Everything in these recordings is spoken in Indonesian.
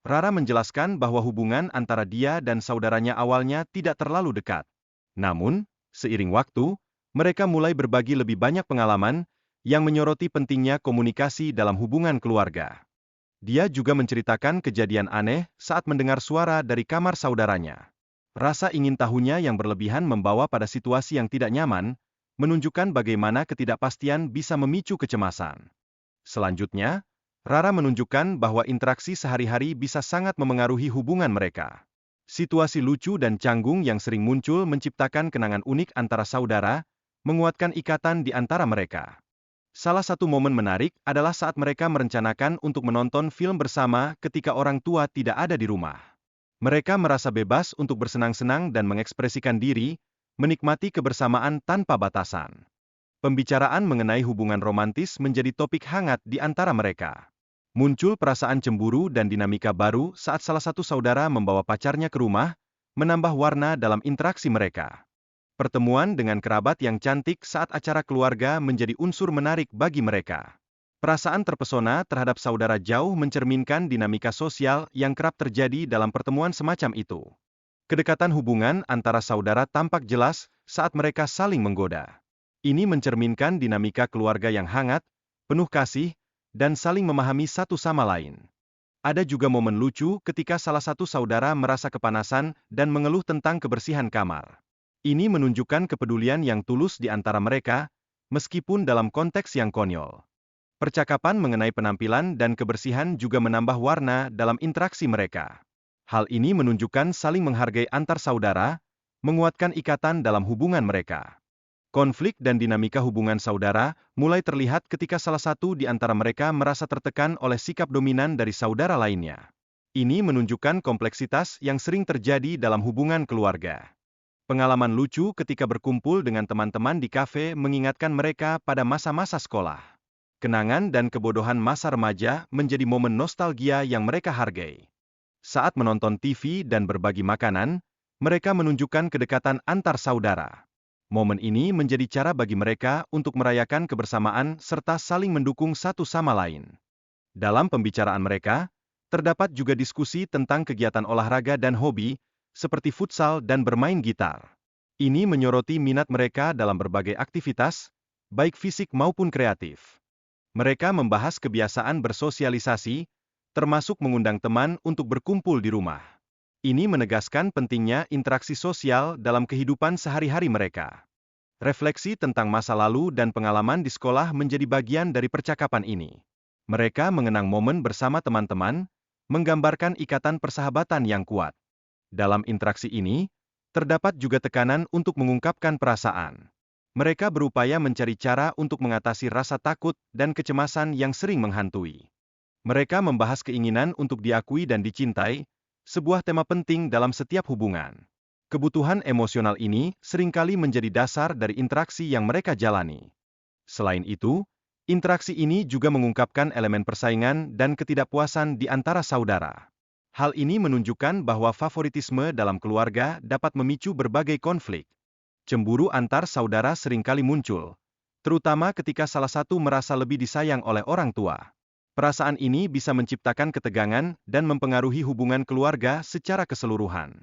Rara menjelaskan bahwa hubungan antara dia dan saudaranya awalnya tidak terlalu dekat. Namun, seiring waktu, mereka mulai berbagi lebih banyak pengalaman yang menyoroti pentingnya komunikasi dalam hubungan keluarga. Dia juga menceritakan kejadian aneh saat mendengar suara dari kamar saudaranya. Rasa ingin tahunya yang berlebihan membawa pada situasi yang tidak nyaman, menunjukkan bagaimana ketidakpastian bisa memicu kecemasan. Selanjutnya, Rara menunjukkan bahwa interaksi sehari-hari bisa sangat memengaruhi hubungan mereka. Situasi lucu dan canggung yang sering muncul menciptakan kenangan unik antara saudara, menguatkan ikatan di antara mereka. Salah satu momen menarik adalah saat mereka merencanakan untuk menonton film bersama ketika orang tua tidak ada di rumah. Mereka merasa bebas untuk bersenang-senang dan mengekspresikan diri, menikmati kebersamaan tanpa batasan. Pembicaraan mengenai hubungan romantis menjadi topik hangat di antara mereka. Muncul perasaan cemburu dan dinamika baru saat salah satu saudara membawa pacarnya ke rumah, menambah warna dalam interaksi mereka. Pertemuan dengan kerabat yang cantik saat acara keluarga menjadi unsur menarik bagi mereka. Perasaan terpesona terhadap saudara jauh mencerminkan dinamika sosial yang kerap terjadi dalam pertemuan semacam itu. Kedekatan hubungan antara saudara tampak jelas saat mereka saling menggoda. Ini mencerminkan dinamika keluarga yang hangat, penuh kasih, dan saling memahami satu sama lain. Ada juga momen lucu ketika salah satu saudara merasa kepanasan dan mengeluh tentang kebersihan kamar. Ini menunjukkan kepedulian yang tulus di antara mereka, meskipun dalam konteks yang konyol. Percakapan mengenai penampilan dan kebersihan juga menambah warna dalam interaksi mereka. Hal ini menunjukkan saling menghargai antar saudara, menguatkan ikatan dalam hubungan mereka. Konflik dan dinamika hubungan saudara mulai terlihat ketika salah satu di antara mereka merasa tertekan oleh sikap dominan dari saudara lainnya. Ini menunjukkan kompleksitas yang sering terjadi dalam hubungan keluarga. Pengalaman lucu ketika berkumpul dengan teman-teman di kafe mengingatkan mereka pada masa-masa sekolah. Kenangan dan kebodohan masa remaja menjadi momen nostalgia yang mereka hargai. Saat menonton TV dan berbagi makanan, mereka menunjukkan kedekatan antar saudara. Momen ini menjadi cara bagi mereka untuk merayakan kebersamaan serta saling mendukung satu sama lain. Dalam pembicaraan mereka, terdapat juga diskusi tentang kegiatan olahraga dan hobi, seperti futsal dan bermain gitar. Ini menyoroti minat mereka dalam berbagai aktivitas, baik fisik maupun kreatif. Mereka membahas kebiasaan bersosialisasi, termasuk mengundang teman untuk berkumpul di rumah. Ini menegaskan pentingnya interaksi sosial dalam kehidupan sehari-hari mereka. Refleksi tentang masa lalu dan pengalaman di sekolah menjadi bagian dari percakapan ini. Mereka mengenang momen bersama teman-teman, menggambarkan ikatan persahabatan yang kuat. Dalam interaksi ini, terdapat juga tekanan untuk mengungkapkan perasaan. Mereka berupaya mencari cara untuk mengatasi rasa takut dan kecemasan yang sering menghantui. Mereka membahas keinginan untuk diakui dan dicintai, sebuah tema penting dalam setiap hubungan. Kebutuhan emosional ini seringkali menjadi dasar dari interaksi yang mereka jalani. Selain itu, interaksi ini juga mengungkapkan elemen persaingan dan ketidakpuasan di antara saudara. Hal ini menunjukkan bahwa favoritisme dalam keluarga dapat memicu berbagai konflik. Cemburu antar saudara seringkali muncul, terutama ketika salah satu merasa lebih disayang oleh orang tua. Perasaan ini bisa menciptakan ketegangan dan mempengaruhi hubungan keluarga secara keseluruhan.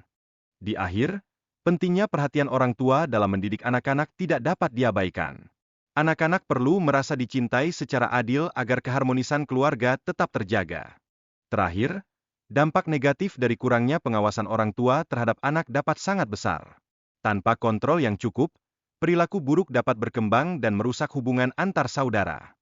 Di akhir, pentingnya perhatian orang tua dalam mendidik anak-anak tidak dapat diabaikan. Anak-anak perlu merasa dicintai secara adil agar keharmonisan keluarga tetap terjaga. Terakhir, dampak negatif dari kurangnya pengawasan orang tua terhadap anak dapat sangat besar. Tanpa kontrol yang cukup, perilaku buruk dapat berkembang dan merusak hubungan antar saudara.